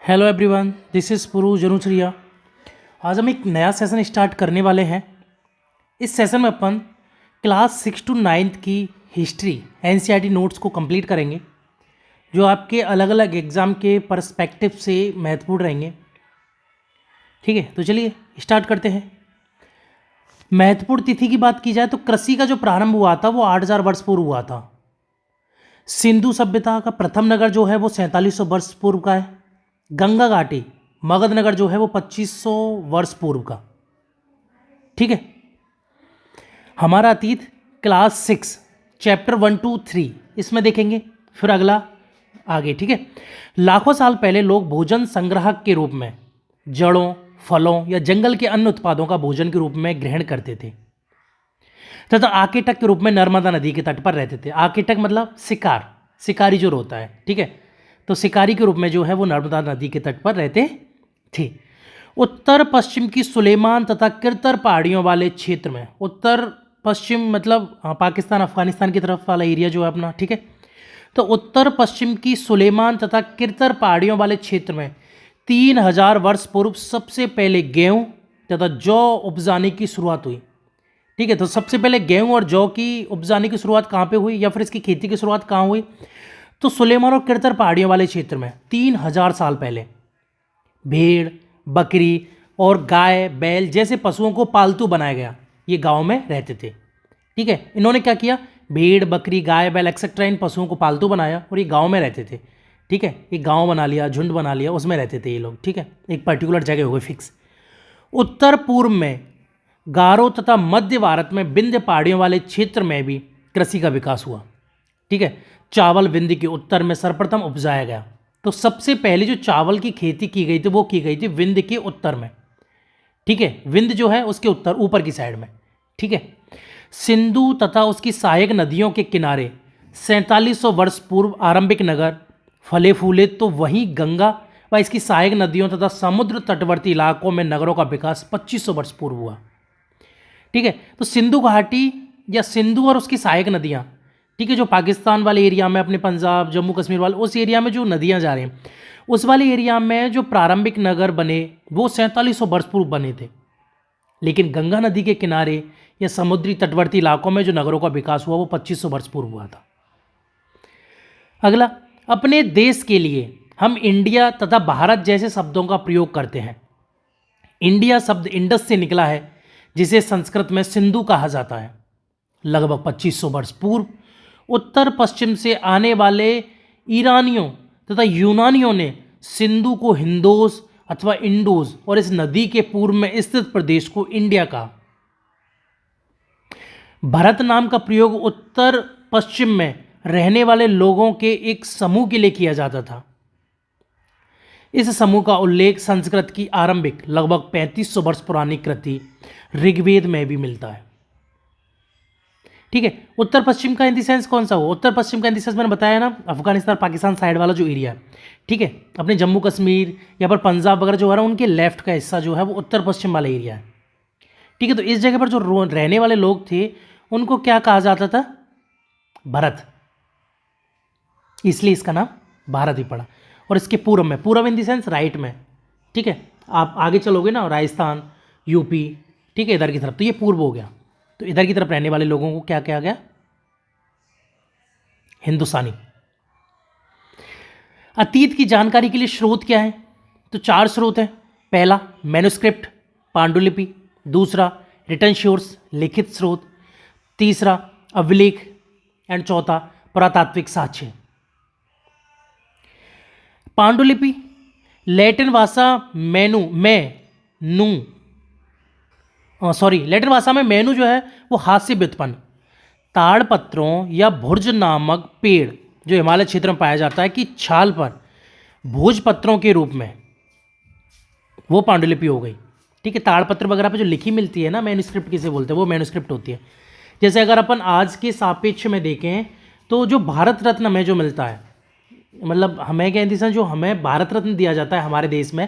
Hello everyone, this is पुरू जनुसरिया। आज हम एक नया सेशन स्टार्ट करने वाले हैं। इस सेशन में अपन क्लास 6 to 9 की हिस्ट्री एनसीईआरटी नोट्स को कंप्लीट करेंगे, जो आपके अलग अलग एग्ज़ाम के पर्सपेक्टिव से महत्वपूर्ण रहेंगे। ठीक है, तो चलिए स्टार्ट करते हैं। महत्वपूर्ण तिथि की बात की जाए तो कृषि का जो प्रारंभ हुआ था वो 8000 वर्ष पूर्व हुआ था। सिंधु सभ्यता का प्रथम नगर जो है वो 4700 वर्ष पूर्व का है। गंगा घाटी मगध नगर जो है वो 2500 वर्ष पूर्व का। ठीक है, हमारा अतीत क्लास 6 चैप्टर 1 to 3 इसमें देखेंगे, फिर अगला आगे। ठीक है, लाखों साल पहले लोग भोजन संग्राहक के रूप में जड़ों, फलों या जंगल के अन्य उत्पादों का भोजन के रूप में ग्रहण करते थे तथा आकेटक के रूप में नर्मदा नदी के तट पर रहते थे। आकेटक मतलब शिकारी जो होता है। ठीक है, तो शिकारी के रूप में जो है वो नर्मदा नदी के तट पर रहते थे। उत्तर पश्चिम की सुलेमान तथा किरतर पहाड़ियों वाले क्षेत्र में, उत्तर पश्चिम मतलब पाकिस्तान अफगानिस्तान की तरफ वाला एरिया जो है अपना। ठीक है, तो उत्तर पश्चिम की सुलेमान तथा किरतर पहाड़ियों वाले क्षेत्र में 3000 वर्ष पूर्व सबसे पहले गेहूं तथा जौ उपजाने की शुरुआत हुई। ठीक है, तो सबसे पहले गेहूं और जौ की उपजाने की शुरुआत कहाँ पे हुई या फिर इसकी खेती की शुरुआत कहाँ हुई? तो सुलेमान और किरतर पहाड़ियों वाले क्षेत्र में 3000 साल पहले भेड़, बकरी और गाय, बैल जैसे पशुओं को पालतू बनाया गया। ये गांव में रहते थे। ठीक है, इन्होंने क्या किया? भेड़, बकरी, गाय, बैल एक्सेट्रा इन पशुओं को पालतू बनाया और ये गांव में रहते थे। ठीक है, एक गांव बना लिया, झुंड बना लिया, उसमें रहते थे ये लोग। ठीक है, एक पर्टिकुलर जगह हो गई फिक्स। उत्तर पूर्व में गारो तथा मध्य भारत में विंध्य पहाड़ियों वाले क्षेत्र में भी कृषि का विकास हुआ। ठीक है, चावल विंध्य के उत्तर में सर्वप्रथम उपजाया गया। तो सबसे पहले जो चावल की खेती की गई थी वो की गई थी विंध्य के उत्तर में। ठीक है, विंध्य जो है उसके उत्तर ऊपर की साइड में। ठीक है, सिंधु तथा उसकी सहायक नदियों के किनारे 4700 वर्ष पूर्व आरंभिक नगर फले फूले, तो वहीं गंगा व इसकी सहायक नदियों तथा समुद्र तटवर्ती इलाकों में नगरों का विकास 2500 वर्ष पूर्व हुआ। ठीक है, तो सिंधु घाटी या सिंधु और उसकी सहायक नदियाँ, ठीक है, जो पाकिस्तान वाले एरिया में अपने पंजाब, जम्मू कश्मीर वाले उस एरिया में जो नदियाँ जा रही हैं, उस वाले एरिया में जो प्रारंभिक नगर बने वो 4700 वर्ष पूर्व बने थे। लेकिन गंगा नदी के किनारे या समुद्री तटवर्ती इलाकों में जो नगरों का विकास हुआ वो 2500 वर्ष पूर्व हुआ था। अगला, अपने देश के लिए हम इंडिया तथा भारत जैसे शब्दों का प्रयोग करते हैं। इंडिया शब्द इंडस से निकला है, जिसे संस्कृत में सिंधु कहा जाता है। लगभग 2500 वर्ष पूर्व उत्तर पश्चिम से आने वाले ईरानियों तथा यूनानियों ने सिंधु को हिंदोस अथवा इंडोज और इस नदी के पूर्व में स्थित प्रदेश को इंडिया कहा। भारत नाम का प्रयोग उत्तर पश्चिम में रहने वाले लोगों के एक समूह के लिए किया जाता था। इस समूह का उल्लेख संस्कृत की आरंभिक लगभग 3500 वर्ष पुरानी कृति ऋग्वेद में भी मिलता है। ठीक है, उत्तर पश्चिम का इन द सेंस कौन सा हो? उत्तर पश्चिम का इन द सेंस मैंने बताया ना, अफगानिस्तान पाकिस्तान साइड वाला जो एरिया है। ठीक है, अपने जम्मू कश्मीर या पर पंजाब वगैरह जो है ना, उनके लेफ्ट का हिस्सा जो है वो उत्तर पश्चिम वाला एरिया है। ठीक है, तो इस जगह पर जो रहने वाले लोग थे उनको क्या कहा जाता था? भरत, इसलिए इसका नाम भारत ही पड़ा। और इसके पूर्व में, पूर्व इन द सेंस राइट में। ठीक है, आप आगे चलोगे ना, राजस्थान, यूपी, ठीक है, इधर की तरफ, तो ये पूर्व हो गया। तो इधर की तरफ रहने वाले लोगों को क्या कहा गया? हिंदुस्तानी। अतीत की जानकारी के लिए स्रोत क्या है? तो 4 स्रोत हैं। पहला मैन्युस्क्रिप्ट, पांडुलिपि। दूसरा रिटन सोर्स, लिखित स्रोत। तीसरा अभिलेख एंड चौथा पुरातात्विक साक्ष्य। पांडुलिपि लैटिन भाषा लैटिन भाषा में मेनू जो है वो हाथ से व्युत्पन्न ताड़पत्रों या भुर्ज नामक पेड़ जो हिमालय क्षेत्र में पाया जाता है कि छाल पर भोजपत्रों के रूप में, वो पांडुलिपि हो गई। ठीक है, ताड़पत्र वगैरह पे जो लिखी मिलती है ना, मैन्युस्क्रिप्ट किसे बोलते हैं, वो मैन्युस्क्रिप्ट होती है। जैसे अगर अपन आज के सापेक्ष में देखें तो जो भारत रत्न हमें जो मिलता है, मतलब हमें क्या इंदिशन जो हमें भारत रत्न दिया जाता है हमारे देश में,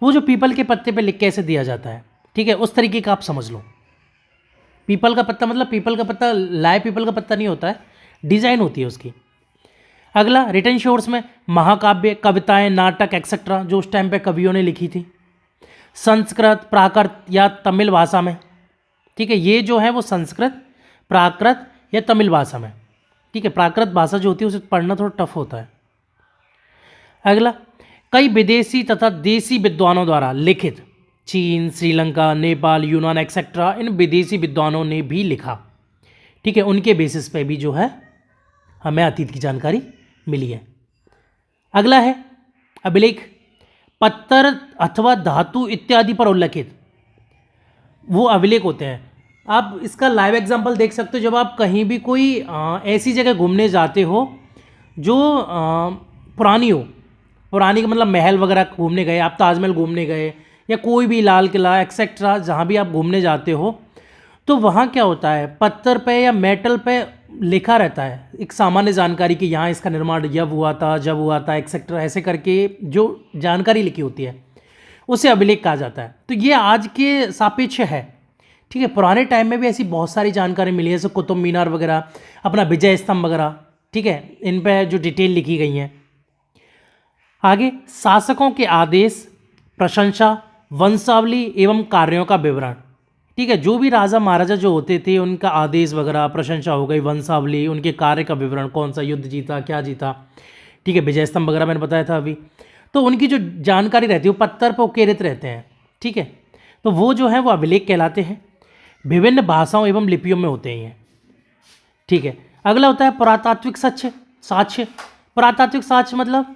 वो जो पीपल के पत्ते पे लिख के ऐसे दिया जाता है। ठीक है, उस तरीके का आप समझ लो। पीपल का पत्ता मतलब पीपल का पत्ता, लाए पीपल का पत्ता नहीं होता है, डिज़ाइन होती है उसकी। अगला रिटन सोर्स में महाकाव्य, कविताएं, नाटक एक्सेट्रा जो उस टाइम पे कवियों ने लिखी थी, संस्कृत, प्राकृत या तमिल भाषा में। ठीक है, ये जो है वो संस्कृत, प्राकृत या तमिल भाषा में। ठीक है, प्राकृत भाषा जो होती है उसे पढ़ना थोड़ा टफ होता है। अगला, कई विदेशी तथा देसी विद्वानों द्वारा लिखित, चीन, श्रीलंका, नेपाल, यूनान एक्सेट्रा इन विदेशी विद्वानों ने भी लिखा। ठीक है, उनके बेसिस पे भी जो है हमें अतीत की जानकारी मिली है। अगला है अभिलेख, पत्थर अथवा धातु इत्यादि पर उल्लिखित वो अभिलेख होते हैं। आप इसका लाइव एग्जांपल देख सकते हो, जब आप कहीं भी कोई ऐसी जगह घूमने जाते हो जो पुरानी हो, पुरानी का मतलब महल वगैरह घूमने गए, आप ताजमहल घूमने गए या कोई भी लाल किला एक्सेट्रा जहाँ भी आप घूमने जाते हो, तो वहाँ क्या होता है, पत्थर पे या मेटल पे लिखा रहता है एक सामान्य जानकारी कि यहाँ इसका निर्माण जब हुआ था, जब हुआ था एक्सेट्रा, ऐसे करके जो जानकारी लिखी होती है उसे अभिलेख कहा जाता है। तो ये आज के सापेक्ष है। ठीक है, पुराने टाइम में भी ऐसी बहुत सारी जानकारी मिली है, जैसे कुतुब मीनार वगैरह, अपना विजय स्तंभ वगैरह। ठीक है, इन पर जो डिटेल लिखी गई हैं। आगे, शासकों के आदेश, प्रशंसा, वंशावली एवं कार्यों का विवरण। ठीक है, जो भी राजा महाराजा जो होते थे उनका आदेश वगैरह, प्रशंसा हो गई, वंशावली, उनके कार्य का विवरण, कौन सा युद्ध जीता, क्या जीता। ठीक है, विजय स्तंभ वगैरह मैंने बताया था अभी। तो उनकी जो जानकारी रहती है वो पत्थर पर उकेरित रहते हैं। ठीक है, तो वो जो है वो अभिलेख कहलाते हैं, विभिन्न भाषाओं एवं लिपियों में होते हैं। ठीक है, अगला होता है पुरातात्विक साक्ष्य। पुरातात्विक साक्ष्य मतलब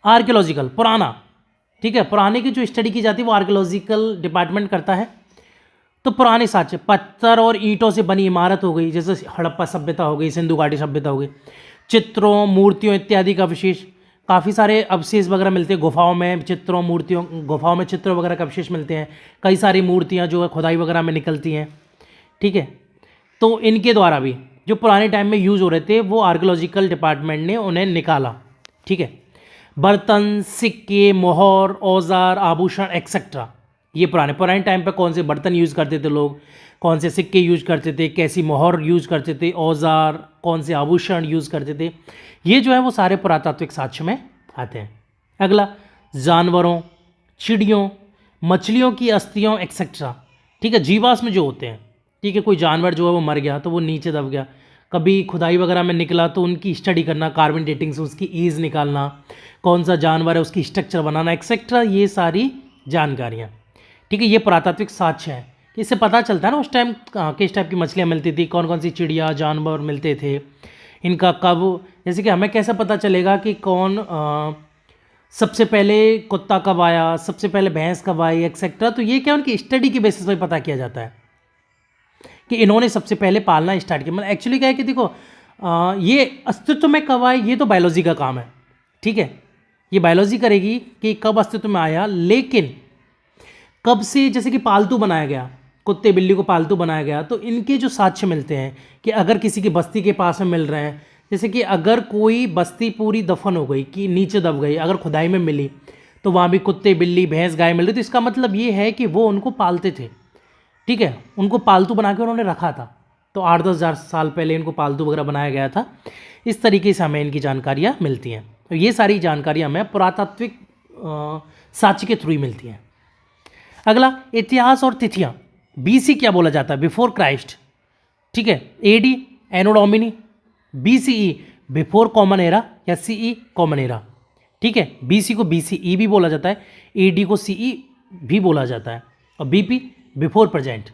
आर्कियोलॉजिकल, पुराना। ठीक है, पुराने की जो स्टडी की जाती है वो आर्कियोलॉजिकल डिपार्टमेंट करता है। तो पुराने साक्ष्य, पत्थर और ईंटों से बनी इमारत हो गई, जैसे हड़प्पा सभ्यता हो गई, सिंधु घाटी सभ्यता हो गई, चित्रों, मूर्तियों इत्यादि का अवशेष। काफ़ी सारे अवशेष वगैरह मिलते हैं गुफाओं में, चित्रों, मूर्तियों, गुफाओं में चित्र वगैरह का अवशेष मिलते हैं। कई सारी मूर्तियाँ जो है खुदाई वगैरह में निकलती हैं। ठीक है, तो इनके द्वारा भी जो पुराने टाइम में यूज़ हो रहे थे वो आर्कियोलॉजिकल डिपार्टमेंट ने उन्हें निकाला। ठीक है, बर्तन, सिक्के, मोहर, औजार, आभूषण एक्सेट्रा, ये पुराने टाइम पे कौन से बर्तन यूज़ करते थे लोग, कौन से सिक्के यूज करते थे, कैसी मोहर यूज़ करते थे, औजार, कौन से आभूषण यूज़ करते थे, ये जो है वो सारे पुरातात्विक साक्ष्य में आते हैं। अगला, जानवरों, चिड़ियों, मछलियों की अस्थियों एक्सेट्रा। ठीक है, जीवाश्म जो होते हैं। ठीक है, कोई जानवर जो है वो मर गया तो वो नीचे दब गया, कभी खुदाई वगैरह में निकला तो उनकी स्टडी करना, कार्बन डेटिंग से उसकी एज निकालना, कौन सा जानवर है उसकी स्ट्रक्चर बनाना एक्सेट्रा, ये सारी जानकारियाँ। ठीक है, ये पुरातात्विक साक्ष्य है कि इससे पता चलता है ना उस टाइम किस टाइप की मछलियाँ मिलती थी, कौन कौन सी चिड़िया जानवर मिलते थे, इनका कब, जैसे कि हमें कैसे पता चलेगा कि कौन सबसे पहले कुत्ता कब आया, सबसे पहले भैंस कब आई एक्सेट्रा। तो ये क्या उनकी स्टडी के बेसिस पर पता किया जाता है कि इन्होंने सबसे पहले पालना स्टार्ट किया। मतलब एक्चुअली क्या है कि देखो ये अस्तित्व में कब आए ये तो बायोलॉजी का काम है। ठीक है, ये बायोलॉजी करेगी कि कब अस्तित्व में आया, लेकिन कब से जैसे कि पालतू बनाया गया, कुत्ते बिल्ली को पालतू बनाया गया, तो इनके जो साक्ष्य मिलते हैं कि अगर किसी की बस्ती के पास में मिल रहे हैं, जैसे कि अगर कोई बस्ती पूरी दफन हो गई कि नीचे दब गई, अगर खुदाई में मिली तो वहाँ भी कुत्ते बिल्ली भैंस गाय मिल रही, तो इसका मतलब ये है कि वो उनको पालते थे। ठीक है, उनको पालतू बना के उन्होंने रखा था, तो 8-10 हज़ार साल पहले इनको पालतू वगैरह बनाया गया था। इस तरीके से हमें इनकी जानकारियाँ मिलती हैं। तो ये सारी जानकारियाँ हमें पुरातात्विक साक्ष्य के थ्रू ही मिलती हैं। अगला, इतिहास और तिथियाँ। बीसी क्या बोला जाता है, बिफोर क्राइस्ट। ठीक है, AD anno domini, BCE before common era या सीई कॉमन एरा। ठीक है, बीसी को बीसीई भी बोला जाता है, एडी को सीई भी बोला जाता है, और बीपी बिफोर प्रेजेंट।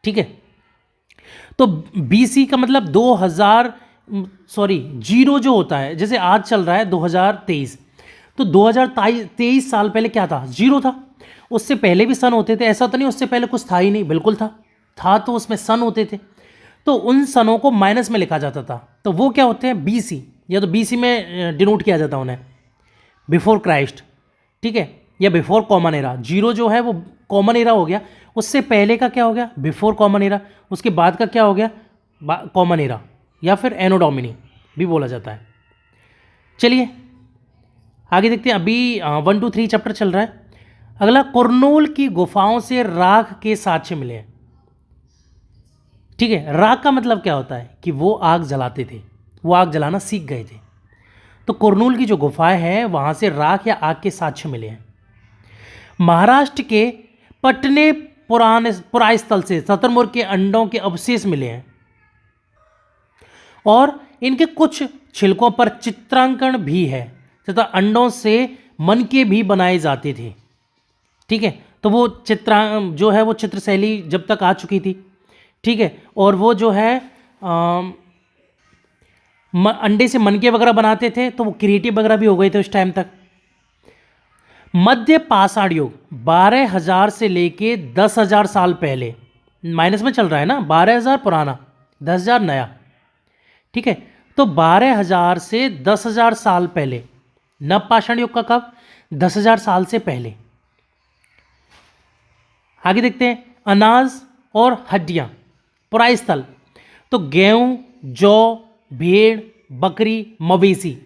ठीक है, तो बीसी का मतलब 0 जो होता है, जैसे आज चल रहा है 2023, तो 2023 साल पहले क्या था, 0 था। उससे पहले भी सन होते थे, ऐसा तो नहीं उससे पहले कुछ था ही नहीं, बिल्कुल था तो उसमें सन होते थे, तो उन सनों को माइनस में लिखा जाता था, तो वो क्या होते हैं, बीसी, या तो बीसी में डिनोट किया जाता है उन्हें, बिफोर क्राइस्ट। ठीक है, या बिफोर कॉमन एरा। 0 जो है वो कॉमन एरा हो गया, उससे पहले का क्या हो गया, बिफोर कॉमन एरा, उसके बाद का क्या हो गया, कॉमन एरा, या फिर एनो डोमिनी भी बोला जाता है। चलिए आगे देखते हैं, अभी 1, 2, 3 चैप्टर चल रहा है। अगला, कुरनूल की गुफाओं से राख के साक्ष्य मिले हैं। ठीक है, राख का मतलब क्या होता है कि वो आग जलाते थे। वो आग जलाना सीख गए थे। तो कुरनूल की जो गुफाएं हैं वहाँ से राख या आग के साक्ष्य मिले हैं। महाराष्ट्र के पटने पुरास्थल से शतुरमुर्ग के अंडों के अवशेष मिले हैं और इनके कुछ छिलकों पर चित्रांकन भी है तथा अंडों से मनके भी बनाए जाते थे। ठीक है, तो वो जो है वो चित्र शैली जब तक आ चुकी थी। ठीक है, और वो जो है अंडे से मनके वगैरह बनाते थे, तो वो क्रिएटिव वगैरह भी हो गए थे उस टाइम तक। मध्य पाषाण युग 12,000 से लेके 10,000 साल पहले, माइनस में चल रहा है ना, 12,000 पुराना 10,000 नया। ठीक है, तो 12,000 से 10,000 साल पहले, नव पाषाण युग का कब, 10,000 साल से पहले। आगे देखते हैं अनाज और हड्डियां, पुरास्थल, तो गेहूं, जौ, भेड़, बकरी, मवेशी,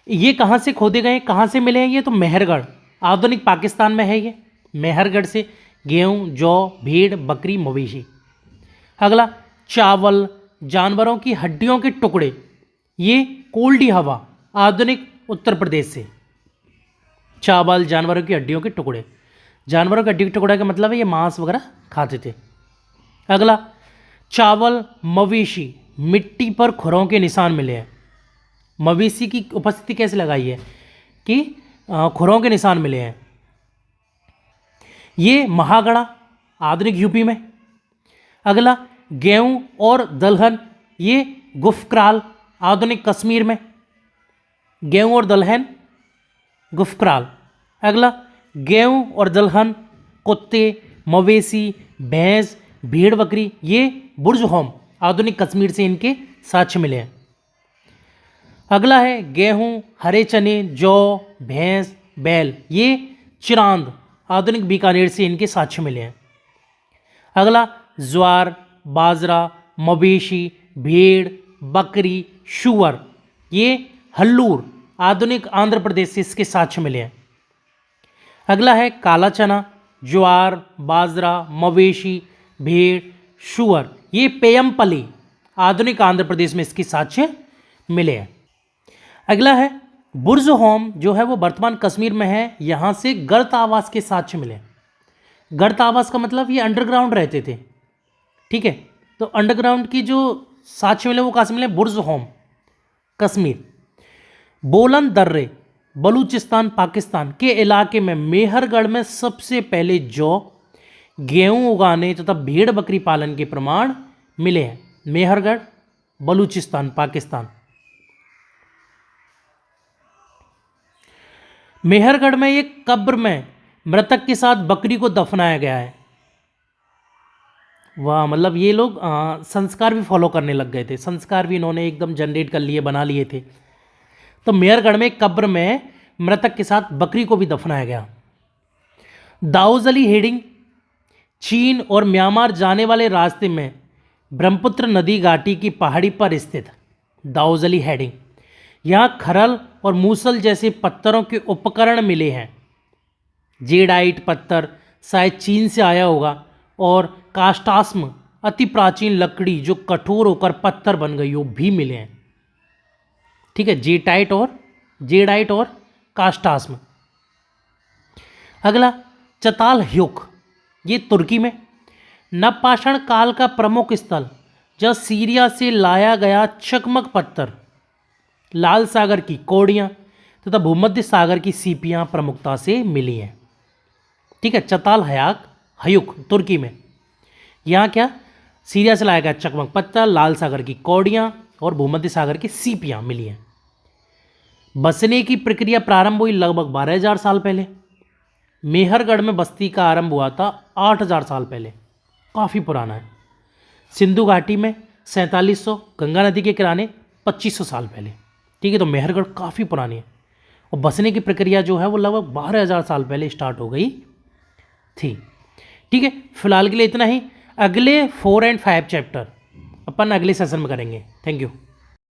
ये कहाँ से खोदे गए, कहाँ से मिले हैं? ये तो मेहरगढ़, आधुनिक पाकिस्तान में है ये। मेहरगढ़ से गेहूं, जौ, भेड़, बकरी, मवेशी। अगला चावल, जानवरों की हड्डियों के टुकड़े, ये कोल्डी हवा, आधुनिक उत्तर प्रदेश से। चावल, जानवरों की हड्डियों के टुकड़े, जानवरों की हड्डी के टुकड़े का मतलब है ये मांस वगैरह खाते थे। अगला चावल, मवेशी, मिट्टी पर खुरों के निशान मिले हैं। मवेशी की उपस्थिति कैसे लगाई है कि खुरों के निशान मिले हैं। ये महागढ़ा, आधुनिक यूपी में। अगला गेहूं और दलहन, ये गुफक्राल, आधुनिक कश्मीर में। गेहूं और दलहन, गुफक्राल। अगला गेहूं और दलहन, कुत्ते, मवेशी, भैंस, भेड़, बकरी, ये बुर्जहोम, आधुनिक कश्मीर से इनके साक्ष्य मिले हैं। अगला है गेहूं, हरे चने, जौ, भैंस, बैल, ये चिरांद, आधुनिक बीकानेर से इनके साक्ष्य मिले हैं। अगला ज्वार, बाजरा, मवेशी, भेड़, बकरी, शुअर, ये हल्लूर, आधुनिक आंध्र प्रदेश से इसके साक्ष्य मिले हैं। अगला है काला चना, ज्वार, बाजरा, मवेशी, भेड़, शुअर, ये पेयमपली, आधुनिक आंध्र प्रदेश में इसके साक्ष्य मिले हैं। अगला है बुर्जहोम, जो है वो वर्तमान कश्मीर में है, यहाँ से गर्त आवास के साक्ष्य मिले। गर्त आवास का मतलब ये अंडरग्राउंड रहते थे। ठीक है, तो अंडरग्राउंड की जो साक्ष्य मिले वो कहाँ से मिले? बुर्जहोम, कश्मीर। बोलन दर्रे, बलूचिस्तान, पाकिस्तान के इलाके में मेहरगढ़ में सबसे पहले जौ, गेहूं उगाने तथा भेड़ बकरी पालन के प्रमाण मिले हैं। मेहरगढ़, बलूचिस्तान, पाकिस्तान। मेहरगढ़ में एक कब्र में मृतक के साथ बकरी को दफनाया गया है। वाह, मतलब ये लोग संस्कार भी फॉलो करने लग गए थे, संस्कार भी इन्होंने एकदम जनरेट कर लिए, बना लिए थे। तो मेहरगढ़ में कब्र में मृतक के साथ बकरी को भी दफनाया गया। दाऊजली हेडिंग, चीन और म्यांमार जाने वाले रास्ते में ब्रह्मपुत्र नदी घाटी की पहाड़ी पर स्थित दाऊजली हेडिंग, यहाँ खरल और मूसल जैसे पत्थरों के उपकरण मिले हैं। जेडाइट पत्थर शायद चीन से आया होगा, और कास्टास्म, अति प्राचीन लकड़ी जो कठोर होकर पत्थर बन गई हो, भी मिले हैं। ठीक है, जेडाइट और कास्टास्म। अगला चताल ह्युक, ये तुर्की में। नवपाषाण काल का प्रमुख स्थल, जहाँ सीरिया से लाया गया चकमक पत्थर, लाल सागर की कौड़ियाँ तथा भूमध्य सागर की सीपियाँ प्रमुखता से मिली हैं। ठीक है, चताल ह्युक तुर्की में। यहाँ क्या, सीरिया से लाया गया चकमक पत्थर, लाल सागर की कौड़ियाँ और भूमध्य सागर की सीपियाँ मिली हैं। बसने की प्रक्रिया प्रारंभ हुई लगभग 12,000 साल पहले। मेहरगढ़ में बस्ती का आरंभ हुआ था 8,000 साल पहले, काफ़ी पुराना है। सिंधु घाटी में 4700, गंगा नदी के किनारे 2500 साल पहले। ठीक है, तो मेहरगढ़ काफ़ी पुरानी है, और बसने की प्रक्रिया जो है वो लगभग 12,000 साल पहले स्टार्ट हो गई थी। ठीक है, फिलहाल के लिए इतना ही। अगले 4 और 5 चैप्टर अपन अगले सेशन में करेंगे। Thank you.